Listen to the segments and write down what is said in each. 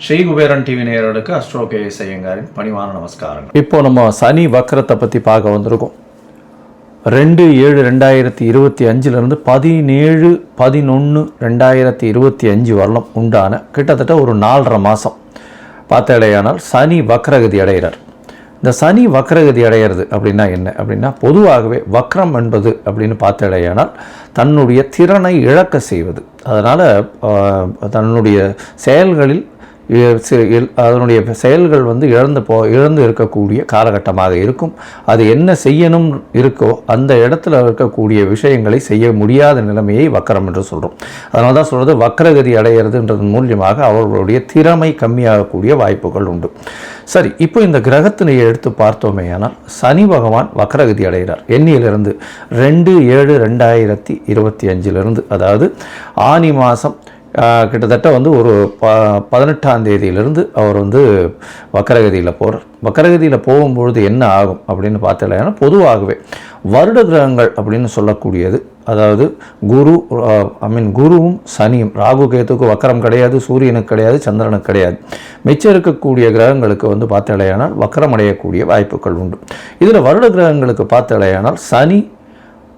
Sri Kuberan TV நேயர்களுக்கு astro KS ஐயங்காரின் பணிவான நமஸ்காரங்கள். இப்போ நம்ம சனி வக்கரத்தை பற்றி பார்க்க வந்திருக்கோம். 2/7/2025 17/11/2025 வரலும் உண்டான கிட்டத்தட்ட ஒரு 4.5 மாதம் பார்த்தாலேயானால் சனி வக்ரகதி அடைகிறார். இந்த சனி வக்ரகதி அடைகிறது அப்படின்னா என்ன அப்படின்னா, பொதுவாகவே வக்ரம் என்பது அப்படின்னு பார்த்தாலேயானால் தன்னுடைய திறனை இழக்க செய்வது. அதனால் தன்னுடைய செயல்களில் அதனுடைய செயல்கள் இழந்து இருக்கக்கூடிய காலகட்டமாக இருக்கும். அது என்ன செய்யணும் இருக்கோ அந்த இடத்துல இருக்கக்கூடிய விஷயங்களை செய்ய முடியாத நிலைமையை வக்கரம் என்று சொல்கிறோம். அதனால தான் சொல்கிறது வக்ரகதி அடைகிறதுன்றது மூலியமாக அவர்களுடைய திறமை கம்மியாகக்கூடிய வாய்ப்புகள் உண்டு. சரி, இப்போ இந்த கிரகத்தினை எடுத்து பார்த்தோமே ஆனால் சனி பகவான் வக்ரகதி அடைகிறார். எண்ணியிலிருந்து 2/7/2025 அதாவது ஆனி மாதம் கிட்டத்தட்ட ஒரு 18ஆம் தேதியிலிருந்து அவர் வக்கரகதியில் போகிறார். வக்கரகதியில் போகும்பொழுது என்ன ஆகும் அப்படின்னு பார்த்தீங்கன்னா, பொதுவாகவே வருட கிரகங்கள் அப்படின்னு சொல்லக்கூடியது, அதாவது குருவும் சனியும், ராகு கேத்துக்கு வக்கரம் கிடையாது, சூரியனுக்கு கிடையாது, சந்திரனுக்கு கிடையாது. மிச்சம் இருக்கக்கூடிய கிரகங்களுக்கு பார்த்தீங்கன்னா வக்கரம் அடையக்கூடிய வாய்ப்புகள் உண்டு. இதில் வருட கிரகங்களுக்கு பார்த்தீங்கன்னா சனி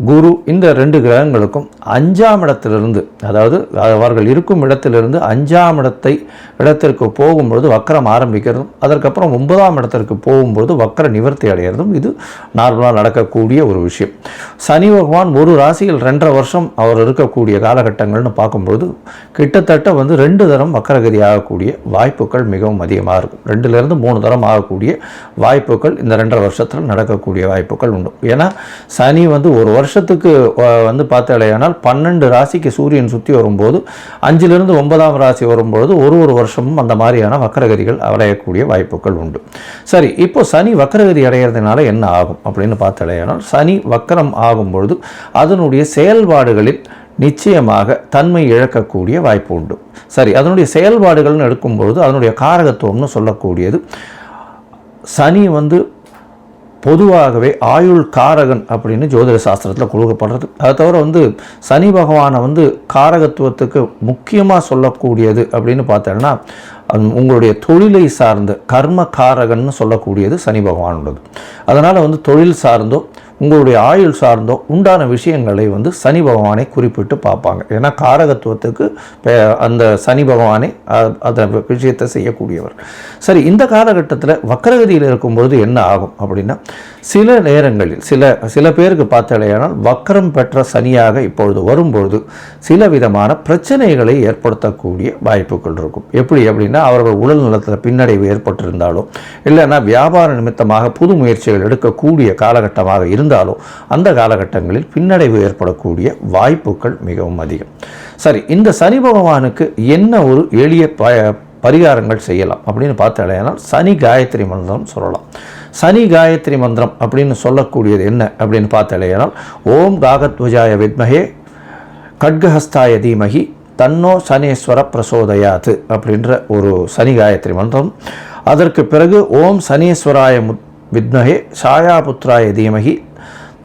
குரு இந்த 2 கிரகங்களுக்கும் 5ஆம் இடத்திலிருந்து, அதாவது அவர்கள் இருக்கும் இடத்திலிருந்து 5ஆம் இடத்திற்கு போகும்பொழுது வக்கரம் ஆரம்பிக்கிறதும், அதற்கப்புறம் 9ஆம் இடத்திற்கு போகும்பொழுது வக்கர நிவர்த்தி அடைகிறதும் இது நார்மலாக நடக்கக்கூடிய ஒரு விஷயம். சனி பகவான் ஒரு ராசியில் 2.5 வருஷம் அவர் இருக்கக்கூடிய காலகட்டங்கள்னு பார்க்கும்பொழுது கிட்டத்தட்ட 2 தரம் வக்கரகதி ஆகக்கூடிய வாய்ப்புகள் மிகவும் அதிகமாக இருக்கும். 2லேருந்து 3 தரம் ஆகக்கூடிய வாய்ப்புகள் இந்த 2.5 வருஷத்தில் நடக்கக்கூடிய வாய்ப்புகள் உண்டு. ஏன்னா சனி ஒரு வருஷத்துக்கு பார்த்தாலேயானால் 12 ராசிக்கு சூரியன் சுற்றி வரும்போது 5லிருந்து 9ஆம் ராசி வரும்பொழுது ஒரு வருஷமும் அந்த மாதிரியான வக்கரகதிகள் அடையக்கூடிய வாய்ப்புகள் உண்டு. சரி, இப்போ சனி வக்கரகதி அடைகிறதுனால என்ன ஆகும் அப்படின்னு பார்த்தாலேயானால் சனி வக்கரம் ஆகும்பொழுது அதனுடைய செயல்பாடுகளில் நிச்சயமாக தன்மை இழக்கக்கூடிய வாய்ப்பு உண்டு. சரி, அதனுடைய செயல்பாடுகள்னு எடுக்கும்பொழுது அதனுடைய காரகத்துவம்னு சொல்லக்கூடியது, சனி பொதுவாகவே ஆயுள் காரகன் அப்படின்னு ஜோதிட சாஸ்திரத்தில் கொடுக்கப்படுறது. அதை தவிர சனி பகவானை காரகத்துவத்துக்கு முக்கியமாக சொல்லக்கூடியது அப்படின்னு பார்த்தோன்னா உங்களுடைய தொழிலை சார்ந்த கர்ம காரகன்னு சொல்லக்கூடியது சனி பகவான் உள்ளது. அதனால் தொழில் சார்ந்தோ உங்களுடைய ஆயுள் சார்ந்தோ உண்டான விஷயங்களை சனி பகவானை குறிப்பிட்டு பார்ப்பாங்க. ஏன்னா காரகத்துவத்துக்கு அந்த சனி பகவானை அந்த விஷயத்தை செய்யக்கூடியவர். சரி, இந்த காலகட்டத்தில் வக்கரகதியில் இருக்கும்பொழுது என்ன ஆகும் அப்படின்னா, சில நேரங்களில் சில பேருக்கு பார்த்தாலேயானால் வக்கரம் பெற்ற சனியாக இப்பொழுது வரும்பொழுது சில விதமான பிரச்சனைகளை ஏற்படுத்தக்கூடிய வாய்ப்புகள் இருக்கும். எப்படி அப்படின்னா, அவர்கள் உடல் நலத்தில் பின்னடைவு ஏற்பட்டிருந்தாலோ இல்லைன்னா வியாபார நிமித்தமாக புது முயற்சிகள் எடுக்கக்கூடிய காலகட்டமாக இருந்தாலோ அந்த காலகட்டங்களில் பின்னடைவு ஏற்படக்கூடிய வாய்ப்புகள் மிகவும் அதிகம். சரி, இந்த சனி பகவானுக்கு என்ன ஒரு எளிய பரிகாரங்கள் செய்யலாம் அப்படின்னு பார்த்தாலேனால் சனி காயத்ரி மந்திரம் சொல்லலாம். சனி காயத்ரி மந்திரம் அப்படின்னு சொல்லக்கூடியது என்ன அப்படின்னு பார்த்தாலேனால் ஓம் காகத்வஜாய வித்மஹே கட்கஹஸ்தாய தீமஹி தன்னோ சனீஸ்வர பிரசோதயாத் அப்படின்ற ஒரு சனி காயத்ரி மந்திரம். அதற்கு பிறகு ஓம் சனீஸ்வராய வித்மஹே சாயாபுத்ராய தீமஹி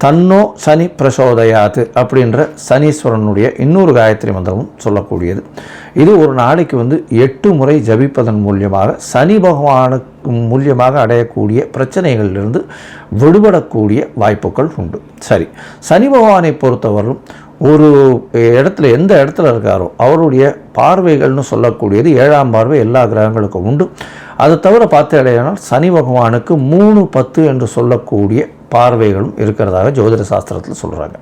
தன்னோ சனி பிரசோதயாத் அப்படின்ற சனீஸ்வரனுடைய இன்னொரு காயத்ரி மந்திரமும் சொல்லக்கூடியது. இது ஒரு நாளைக்கு 8 முறை ஜபிப்பதன் மூலியமாக சனி பகவானுக்கு மூலியமாக அடையக்கூடிய பிரச்சனைகளிலிருந்து விடுபடக்கூடிய வாய்ப்புகள் உண்டு. சரி, சனி பகவானை பொறுத்தவரையும் ஒரு இடத்துல எந்த இடத்துல இருக்காரோ அவருடைய பார்வைகள்னு சொல்லக்கூடியது 7ஆம் பார்வை எல்லா கிரகங்களுக்கும் உண்டு. அதை தவிர பார்த்தாலேயானால் சனி பகவானுக்கு 3, 10 என்று சொல்லக்கூடிய பார்வைகளும் இருக்கிறதாக ஜோதிட சாஸ்திரத்தில் சொல்கிறாங்க.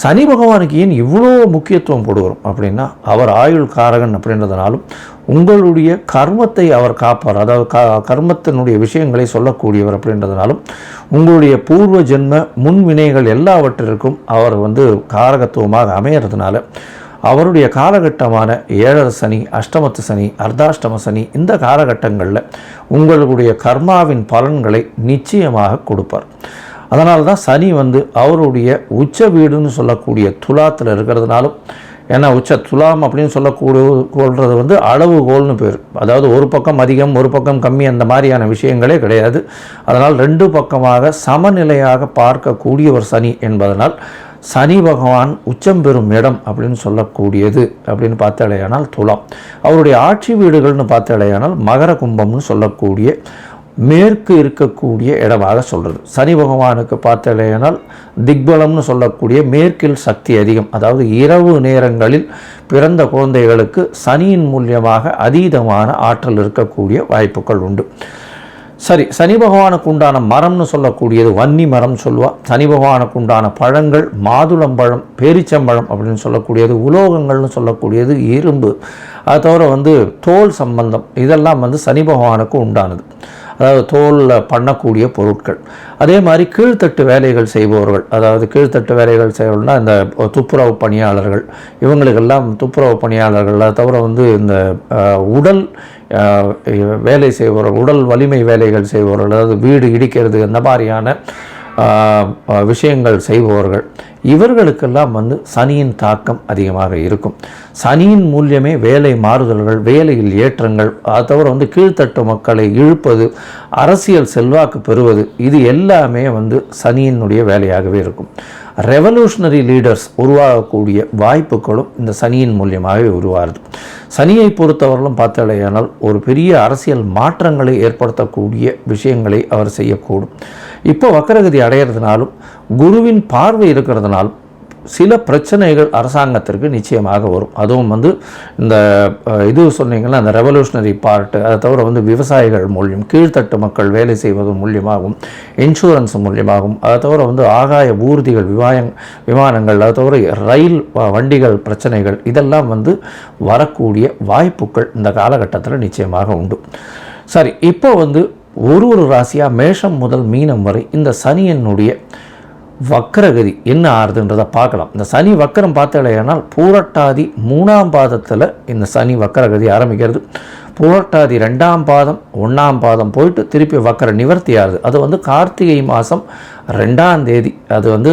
சனி பகவானுக்கு ஏன் இவ்வளோ முக்கியத்துவம் போடுகிறோம் அப்படின்னா, அவர் ஆயுள் காரகன் அப்படின்றதுனாலும் உங்களுடைய கர்மத்தை அவர் காப்பார், அதாவது கர்மத்தினுடைய விஷயங்களை சொல்லக்கூடியவர் அப்படின்றதுனாலும் உங்களுடைய பூர்வ ஜென்ம முன்வினைகள் எல்லாவற்றிற்கும் அவர் காரகத்துவமாக அமையறதுனால அவருடைய காலகட்டமான 7 சனி, அஷ்டமத்து சனி, அர்த்தாஷ்டம சனி இந்த காலகட்டங்களில் உங்களுடைய கர்மாவின் பலன்களை நிச்சயமாக கொடுப்பார். அதனால தான் சனி அவருடைய உச்ச வீடுன்னு சொல்லக்கூடிய துலாத்தில் இருக்கிறதுனாலும் ஏன்னா துலாம் அப்படின்னு கொள்வது வந்து அளவுகோல்னு பேர். அதாவது ஒரு பக்கம் அதிகம் ஒரு பக்கம் கம்மி அந்த மாதிரியான விஷயங்களே கிடையாது. அதனால் 2 பக்கமாக சமநிலையாக பார்க்கக்கூடிய ஒரு சனி என்பதனால் சனி பகவான் உச்சம் பெறும் இடம் அப்படின்னு சொல்லக்கூடியது அப்படின்னு பார்த்தாலேயானால் துலாம். அவருடைய ஆட்சி வீடுகள்னு பார்த்தாலேயானால் மகர கும்பம்னு சொல்லக்கூடிய மேற்கு இருக்கக்கூடிய இடமாக சொல்கிறது. சனி பகவானுக்கு பார்த்தாலேயானால் திக்பலம்னு சொல்லக்கூடிய மேற்கில் சக்தி அதிகம். அதாவது இரவு நேரங்களில் பிறந்த குழந்தைகளுக்கு சனியின் மூலியமாக அதீதமான ஆற்றல் இருக்கக்கூடிய வாய்ப்புகள் உண்டு. சரி, சனி பகவானுக்கு உண்டான மரம்னு சொல்லக்கூடியது வன்னி மரம் சொல்லுவாள். சனி பகவானுக்கு உண்டான பழங்கள் மாதுளம்பழம், பேரிச்சம்பழம் அப்படின்னு சொல்லக்கூடியது, உலோகங்கள்னு சொல்லக்கூடியது இரும்பு, அது தவிர வந்து தோல் சம்பந்தம், இதெல்லாம் வந்து சனி பகவானுக்கு உண்டானது. அதாவது தோலில் பண்ணக்கூடிய பொருட்கள். அதே மாதிரி கீழ்த்தட்டு வேலைகள் செய்பவர்கள், அதாவது கீழ்த்தட்டு வேலைகள் செய்வர்கள்னால் இந்த துப்புரவு பணியாளர்கள், இவங்களுக்கெல்லாம் துப்புரவு பணியாளர்கள், அதை தவிர வந்து இந்த உடல் வேலை செய்பவர்கள், உடல் வலிமை வேலைகள் செய்பவர்கள், அதாவது வீடு இடிக்கிறது அந்த மாதிரியான விஷயங்கள் செய்பவர்கள், இவர்களுக்கெல்லாம் வந்து சனியின் தாக்கம் அதிகமாக இருக்கும். சனியின் மூலியமே வேலை மாறுதல்கள், வேலையில் ஏற்றங்கள், அது தவிர வந்து கீழ்த்தட்டு மக்களை இழுப்பது, அரசியல் செல்வாக்கு பெறுவது, இது எல்லாமே வந்து சனியினுடைய வேலையாகவே இருக்கும். ரெவல்யூஷனரி லீடர்ஸ் உருவாகக்கூடிய வாய்ப்புகளும் இந்த சனியின் மூலியமாகவே உருவாகுது. சனியை பொறுத்தவர்களும் பார்த்தாலேயானால் ஒரு பெரிய அரசியல் மாற்றங்களை ஏற்படுத்தக்கூடிய விஷயங்களை அவர் செய்யக்கூடும். இப்போ வக்கரகதி அடையிறதுனாலும் குருவின் பார்வை இருக்கிறதுனாலும் சில பிரச்சனைகள் அரசாங்கத்திற்கு நிச்சயமாக வரும். அதுவும் வந்து இந்த இது சொன்னீங்கன்னா அந்த ரெவல்யூஷனரி பார்ட்டு, அதை தவிர வந்து விவசாயிகள் மூலியம், கீழ்த்தட்டு மக்கள் வேலை செய்வது மூலியமாகவும், இன்சூரன்ஸ் மூலியமாகவும், அதை தவிர வந்து ஆகாய ஊர்திகள், விமானங்கள், அதை தவிர ரயில் வண்டிகள் பிரச்சனைகள், இதெல்லாம் வந்து வரக்கூடிய வாய்ப்புகள் இந்த காலகட்டத்தில் நிச்சயமாக உண்டு. சரி, இப்போ வந்து ஒரு ராசியாக மேஷம் முதல் மீனம் வரை இந்த சனியினுடைய வக்கரகதி என்ன ஆறுதுன்றதை பார்க்கலாம். இந்த சனி வக்கரம் பார்த்தாலேயானால் பூரட்டாதி 3ஆம் பாதத்தில் இந்த சனி வக்கரகதி ஆரம்பிக்கிறது. பூரட்டாதி 2ஆம் பாதம் 1ஆம் பாதம் போயிட்டு திருப்பி வக்கர நிவர்த்தி ஆகுது. அது வந்து கார்த்திகை மாதம் 2ஆம் தேதி, அது வந்து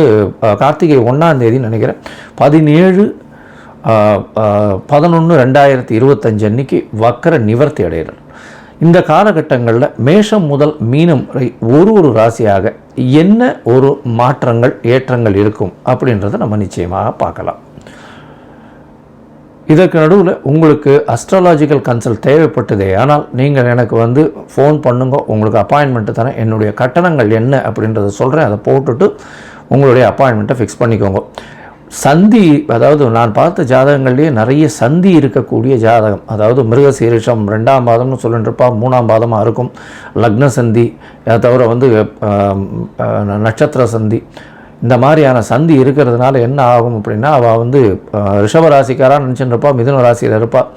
கார்த்திகை 1ஆம் தேதி நினைக்கிறேன், 17/11/2025 அன்னைக்கு வக்கர நிவர்த்தி அடைகிறார். இந்த காலகட்டங்களில் மேஷம் முதல் மீனம் வரை ஒரு ராசியாக என்ன ஒரு மாற்றங்கள் ஏற்றங்கள் இருக்கும் அப்படின்றத நம்ம நிச்சயமாக பார்க்கலாம். இதற்கு நடுவில் உங்களுக்கு அஸ்ட்ராலாஜிக்கல் கன்சல்ட் தேவைப்பட்டதே ஆனால் நீங்கள் எனக்கு வந்து ஃபோன் பண்ணுங்க, உங்களுக்கு அப்பாயின்மெண்ட்டு தரேன். என்னுடைய கட்டணங்கள் என்ன அப்படின்றத சொல்கிறேன், அதை போட்டுட்டு உங்களுடைய அப்பாயின்மெண்ட்டை ஃபிக்ஸ் பண்ணிக்கோங்க. சந்தி, அதாவது நான் பார்த்த ஜாதகங்கள்லேயே நிறைய சந்தி இருக்கக்கூடிய ஜாதகம், அதாவது மிருகசீரிஷம் 2ஆம் பாதம்னு சொல்லிட்டுருப்பா, 3ஆம் பாதமாக இருக்கும், லக்ன சந்தி, அதை தவிர வந்து நட்சத்திர சந்தி, இந்த மாதிரியான சந்தி இருக்கிறதுனால என்ன ஆகும் அப்படின்னா, அவள் வந்து ரிஷபராசிக்காராக நினச்சின்னு இருப்பாள், மிதுன ராசியில் இருப்பாள்.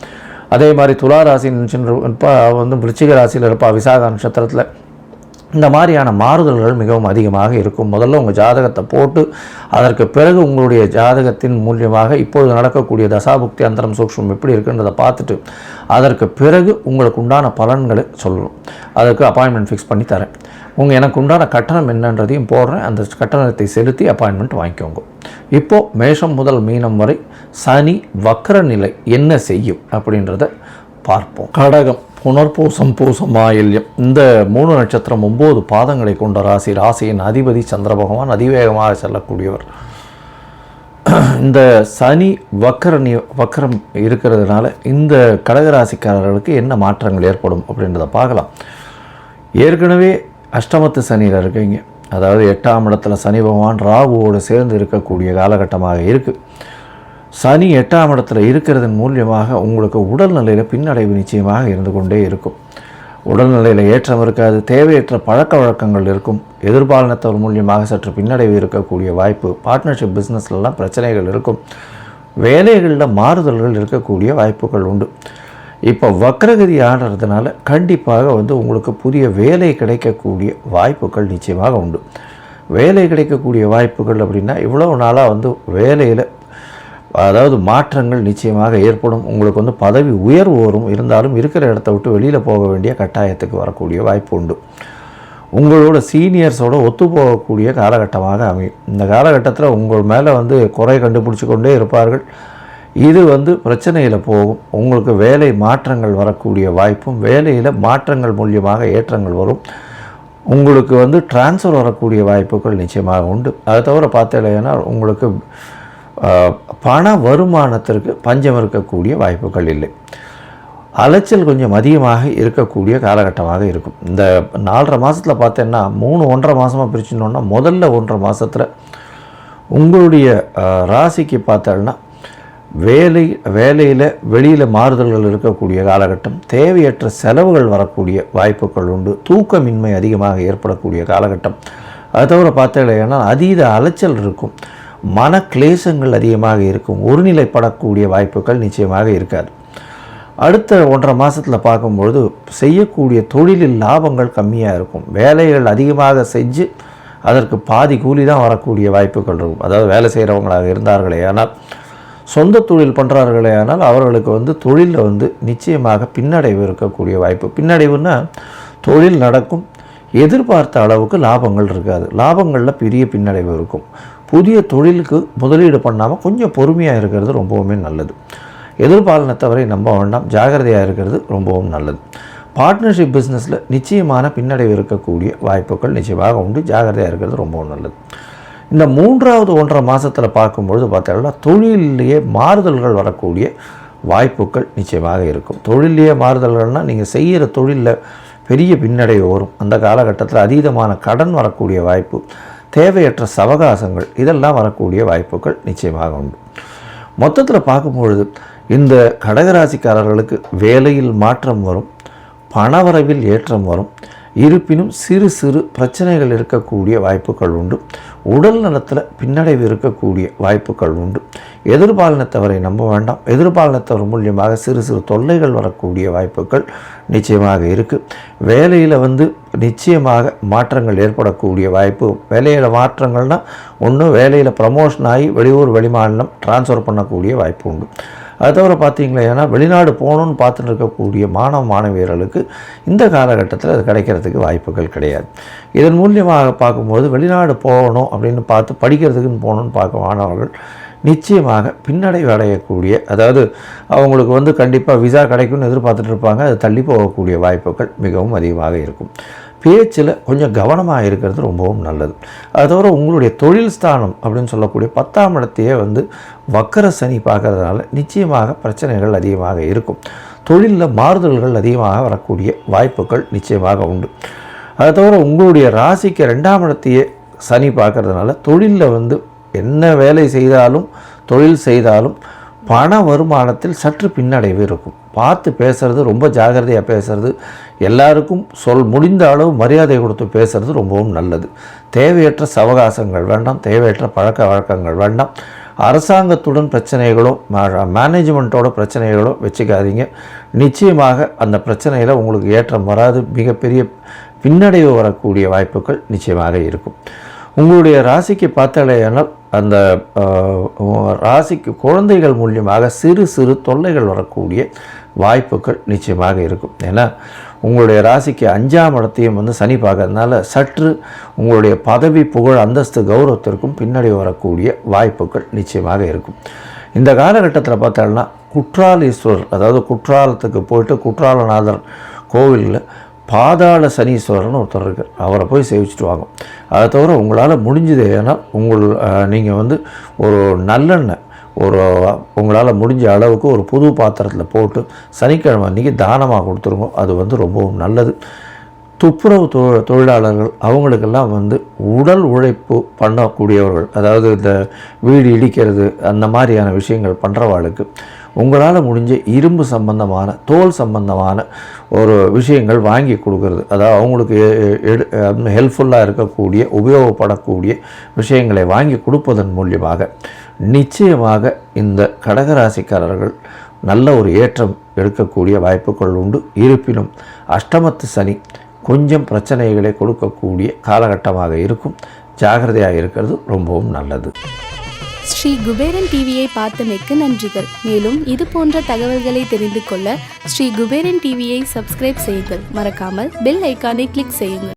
அதே மாதிரி துலா ராசி நினச்சின்னு இருப்பாள், அவள் வந்து விருச்சிக ராசியில் இருப்பாள், விசாக நட்சத்திரத்தில். இந்த மாதிரியான மாறுதல்கள் மிகவும் அதிகமாக இருக்கும். முதல்ல உங்கள் ஜாதகத்தை போட்டு அதற்கு பிறகு உங்களுடைய ஜாதகத்தின் மூலியமாக இப்பொழுது நடக்கக்கூடிய தசாபுக்தி அந்தரம் சூக்ஷ்மம் எப்படி இருக்குன்றதை பார்த்துட்டு அதற்கு பிறகு உங்களுக்கு உண்டான பலன்களை சொல்லணும். அதற்கு அப்பாயின்மெண்ட் ஃபிக்ஸ் பண்ணி தரேன். எனக்கு உண்டான கட்டணம் என்னன்றதையும் போடுறேன். அந்த கட்டணத்தை செலுத்தி அப்பாயின்மெண்ட் வாங்கிக்கோங்க. இப்போது மேஷம் முதல் மீனம் வரை சனி வக்கர நிலை என்ன செய்யும் அப்படின்றத பார்ப்போம். கடகம், புனர்பூசம், பூசம், ஆயில்யம், இந்த 3 நட்சத்திரம் 9 பாதங்களை கொண்ட ராசி. ராசியின் அதிபதி சந்திர பகவான் அதிவேகமாக செல்லக்கூடியவர். இந்த சனி வக்கரம் இருக்கிறதுனால இந்த கடகராசிக்காரர்களுக்கு என்ன மாற்றங்கள் ஏற்படும் அப்படின்றத பார்க்கலாம். ஏற்கனவே அஷ்டமத்து சனியில் இருக்கீங்க, அதாவது 8ஆம் இடத்துல சனி பகவான் ராகுவோடு சேர்ந்து இருக்கக்கூடிய காலகட்டமாக இருக்குது. சனி 8ஆம் இடத்துல இருக்கிறதன் மூலியமாக உங்களுக்கு உடல்நிலையில் பின்னடைவு நிச்சயமாக இருந்து கொண்டே இருக்கும். உடல்நிலையில் ஏற்றம் இருக்காது, தேவையற்ற பழக்க வழக்கங்கள் இருக்கும், எதிர்பாலினத்தவர் மூலியமாக சற்று பின்னடைவு இருக்கக்கூடிய வாய்ப்பு, பார்ட்னர்ஷிப் பிஸ்னஸ்லாம் பிரச்சனைகள் இருக்கும், வேலைகளில் மாறுதல்கள் இருக்கக்கூடிய வாய்ப்புகள் உண்டு. இப்போ வக்ரகதி ஆடுறதுனால கண்டிப்பாக வந்து உங்களுக்கு புதிய வேலை கிடைக்கக்கூடிய வாய்ப்புகள் நிச்சயமாக உண்டு. வேலை கிடைக்கக்கூடிய வாய்ப்புகள் அப்படின்னா இவ்வளவு நாளாக வந்து வேலையில் அதாவது மாற்றங்கள் நிச்சயமாக ஏற்படும். உங்களுக்கு வந்து பதவி உயர்வு வரும், இருந்தாலும் இருக்கிற இடத்த விட்டு வெளியில் போக வேண்டிய கட்டாயத்துக்கு வரக்கூடிய வாய்ப்பு உண்டு. உங்களோட சீனியர்ஸோடு ஒத்து போகக்கூடிய காலகட்டமாக அமையும். இந்த காலகட்டத்தில் உங்கள் மேலே வந்து குறை கண்டுபிடிச்சி கொண்டே இருப்பார்கள். இது பிரச்சனையில் போகும். உங்களுக்கு வேலை மாற்றங்கள் வரக்கூடிய வாய்ப்பும், வேலையில் மாற்றங்கள் மூலியமாக ஏற்றங்கள் வரும். உங்களுக்கு டிரான்ஸ்ஃபர் வரக்கூடிய வாய்ப்புகள் நிச்சயமாக உண்டு. அதை தவிர பார்த்தீங்கன்னா உங்களுக்கு பண வருமானத்திற்கு பஞ்சம் இருக்கக்கூடிய வாய்ப்புகள் இல்லை. அலைச்சல் கொஞ்சம் அதிகமாக இருக்கக்கூடிய காலகட்டமாக இருக்கும். இந்த 4.5 மாதத்தில் பார்த்தீங்கன்னா 1.5 மாதமாக பிரிச்சுனோன்னா, முதல்ல 1.5 மாதத்தில் உங்களுடைய ராசிக்கு பார்த்தோன்னா வேலையில் வெளியில் மாறுதல்கள் இருக்கக்கூடிய காலகட்டம், தேவையற்ற செலவுகள் வரக்கூடிய வாய்ப்புகள் உண்டு, தூக்கமின்மை அதிகமாக ஏற்படக்கூடிய காலகட்டம். அது தவிர பார்த்தீங்கன்னா அதீத அலைச்சல் இருக்கும், மன கிளேசங்கள் அதிகமாக இருக்கும், ஒருநிலைப்படக்கூடிய வாய்ப்புகள் நிச்சயமாக இருக்காது. அடுத்த 1.5 மாதத்தில் பார்க்கும்பொழுது செய்யக்கூடிய தொழிலில் லாபங்கள் கம்மியாக இருக்கும். வேலைகள் அதிகமாக செஞ்சு அதற்கு பாதி கூலி தான் வரக்கூடிய வாய்ப்புகள் இருக்கும். அதாவது வேலை செய்கிறவங்களாக இருந்தார்களே ஆனால், சொந்த தொழில் பண்ணுறார்களே ஆனால் அவர்களுக்கு தொழிலில் நிச்சயமாக பின்னடைவு இருக்கக்கூடிய வாய்ப்பு. பின்னடைவுன்னா தொழில் நடக்கும், எதிர்பார்த்த அளவுக்கு லாபங்கள் இருக்காது, லாபங்களில் பெரிய பின்னடைவு இருக்கும். புதிய தொழிலுக்கு முதலீடு பண்ணாமல் கொஞ்சம் பொறுமையாக இருக்கிறது ரொம்பவுமே நல்லது. எதிர்பாலனத்தவரை நம்ப வேண்டாம், ஜாகிரதையாக இருக்கிறது ரொம்பவும் நல்லது. பார்ட்னர்ஷிப் பிஸ்னஸில் நிச்சயமான பின்னடைவு இருக்கக்கூடிய வாய்ப்புகள் நிச்சயமாக உண்டு, ஜாகிரதையாக இருக்கிறது ரொம்பவும் நல்லது. இந்த 3வது 1.5 மாதத்தில் பார்க்கும்பொழுது பார்த்தீங்கன்னா தொழிலேயே மாறுதல்கள் வரக்கூடிய வாய்ப்புகள் நிச்சயமாக இருக்கும். தொழிலேயே மாறுதல்கள்னால் நீங்கள் செய்கிற தொழிலில் பெரிய பின்னடைவு வரும். அந்த காலகட்டத்தில் அதீதமான கடன் வரக்கூடிய வாய்ப்பு, தேவையற்ற சவகாசங்கள் இதெல்லாம் வரக்கூடிய வாய்ப்புகள் நிச்சயமாக உண்டு. மொத்தத்தில் பார்க்கும்பொழுது இந்த கடகராசிக்காரர்களுக்கு வேலையில் மாற்றம் வரும், பணவரவில் ஏற்றம் வரும். இருப்பினும் சிறு சிறு பிரச்சனைகள் இருக்கக்கூடிய வாய்ப்புகள் உண்டு. உடல் நலத்தில் பின்னடைவு இருக்கக்கூடிய வாய்ப்புகள் உண்டு. எதிர்பாலினத்தவரை நம்ப வேண்டாம், எதிர்பாலினத்தவர் மூலியமாக சிறு சிறு தொல்லைகள் வரக்கூடிய வாய்ப்புகள் நிச்சயமாக இருக்குது. வேலையில் நிச்சயமாக மாற்றங்கள் ஏற்படக்கூடிய வாய்ப்பு. வேலையில் மாற்றங்கள்னால் ஒன்று வேலையில் ப்ரமோஷன் ஆகி வெளியூர் வெளிமாநிலம் ட்ரான்ஸ்ஃபர் பண்ணக்கூடிய வாய்ப்பு உண்டு. அது தவிர பார்த்தீங்களா, ஏன்னா வெளிநாடு போகணுன்னு பார்த்துட்டு இருக்கக்கூடிய மாணவியர்களுக்கு இந்த காலகட்டத்தில் அது கிடைக்கிறதுக்கு வாய்ப்புகள் கிடையாது. இதன் மூலியமாக பார்க்கும்போது வெளிநாடு போகணும் அப்படின்னு பார்த்து படிக்கிறதுக்குன்னு போகணுன்னு பார்க்க மாணவர்கள் நிச்சயமாக பின்னடைவு அடையக்கூடிய, அதாவது அவங்களுக்கு கண்டிப்பாக விசா கிடைக்கும்னு எதிர்பார்த்துட்டு இருப்பாங்க, அது தள்ளி போகக்கூடிய வாய்ப்புகள் மிகவும் அதிகமாக இருக்கும். பேச்சில் கொஞ்சம் கவனமாக இருக்கிறது ரொம்பவும் நல்லது. அது தவிர உங்களுடைய தொழில் ஸ்தானம் அப்படின்னு சொல்லக்கூடிய 10ஆம் இடத்தையே வக்கர சனி பார்க்கறதுனால நிச்சயமாக பிரச்சனைகள் அதிகமாக இருக்கும். தொழிலில் மாறுதல்கள் அதிகமாக வரக்கூடிய வாய்ப்புகள் நிச்சயமாக உண்டு. அது தவிர உங்களுடைய ராசிக்கு 2ஆம் இடத்தையே சனி பார்க்கறதுனால தொழிலில் என்ன வேலை செய்தாலும் தொழில் செய்தாலும் பண வருமானத்தில் சற்று பின்னடைவு இருக்கும். பார்த்து பேசுகிறது, ரொம்ப ஜாகிரதையாக பேசுகிறது, எல்லாருக்கும் முடிந்த அளவு மரியாதை கொடுத்து பேசுகிறது ரொம்பவும் நல்லது. தேவையற்ற சவகாசங்கள் வேண்டாம், தேவையற்ற பழக்க வழக்கங்கள் வேண்டாம். அரசாங்கத்துடன் பிரச்சனைகளோ மேனேஜ்மெண்ட்டோட பிரச்சனைகளோ வச்சுக்காதீங்க. நிச்சயமாக அந்த பிரச்சனையில் உங்களுக்கு ஏற்றம் வராது, மிகப்பெரிய பின்னடைவு வரக்கூடிய வாய்ப்புகள் நிச்சயமாக இருக்கும். உங்களுடைய ராசிக்கு பார்த்தாலேயானால் அந்த ராசிக்கு குழந்தைகள் மூலியமாக சிறு சிறு தொல்லைகள் வரக்கூடிய வாய்ப்புகள் நிச்சயமாக இருக்கும். ஏன்னா உங்களுடைய ராசிக்கு 5ஆம் இடத்தையும் சனி பார்க்கறதுனால சற்று உங்களுடைய பதவி, புகழ், அந்தஸ்து, கௌரவத்திற்கும் பின்னடைவு வரக்கூடிய வாய்ப்புகள் நிச்சயமாக இருக்கும். இந்த காலகட்டத்தில் பார்த்தோம்னா குற்றாலீஸ்வரர், அதாவது குற்றாலத்துக்கு போயிட்டு குற்றாலநாதர் கோவிலில் பாதாள சனீஸ்வரர்னு ஒருத்தர் இருக்கார், அவரை போய் சேவிச்சுட்டு வாங்க. அதை தவிர உங்களால் முடிஞ்சது ஏன்னா நீங்கள் ஒரு நல்லெண்ணெய் உங்களால் முடிஞ்ச அளவுக்கு ஒரு புது பாத்திரத்தில் போட்டு சனிக்கிழமை அன்றைக்கி தானமாக கொடுத்துருங்க. அது ரொம்பவும் நல்லது. துப்புரவு தொழிலாளர்கள் அவங்களுக்கெல்லாம் உடல் உழைப்பு பண்ணக்கூடியவர்கள், அதாவது இந்த வீடு இடிக்கிறது அந்த மாதிரியான விஷயங்கள் பண்ணுறவாளுக்கு உங்களால் முடிஞ்ச இரும்பு சம்பந்தமான, தோல் சம்பந்தமான ஒரு விஷயங்கள் வாங்கி கொடுக்கறது, அதாவது அவங்களுக்கு ஹெல்ப்ஃபுல்லாக இருக்கக்கூடிய, உபயோகப்படக்கூடிய விஷயங்களை வாங்கி கொடுப்பதன் மூலியமாக நிச்சயமாக இந்த கடகராசிக்காரர்கள் நல்ல ஒரு ஏற்றம் எடுக்கக்கூடிய வாய்ப்புகள் உண்டு. இருப்பினும் அஷ்டமத்து சனி கொஞ்சம் பிரச்சனைகளை கொடுக்கக்கூடிய காலகட்டமாக இருக்கும். ஜாகிரதையாக இருக்கிறது ரொம்பவும் நல்லது. ஸ்ரீ குபேரன் டிவியை பார்த்தமைக்கு நன்றிகள். மேலும் இது போன்ற தகவல்களை தெரிந்து கொள்ள ஸ்ரீ குபேரன் டிவியை சப்ஸ்கிரைப் செய்யுங்கள். மறக்காமல் பெல் ஐக்கானை கிளிக் செய்யுங்கள்.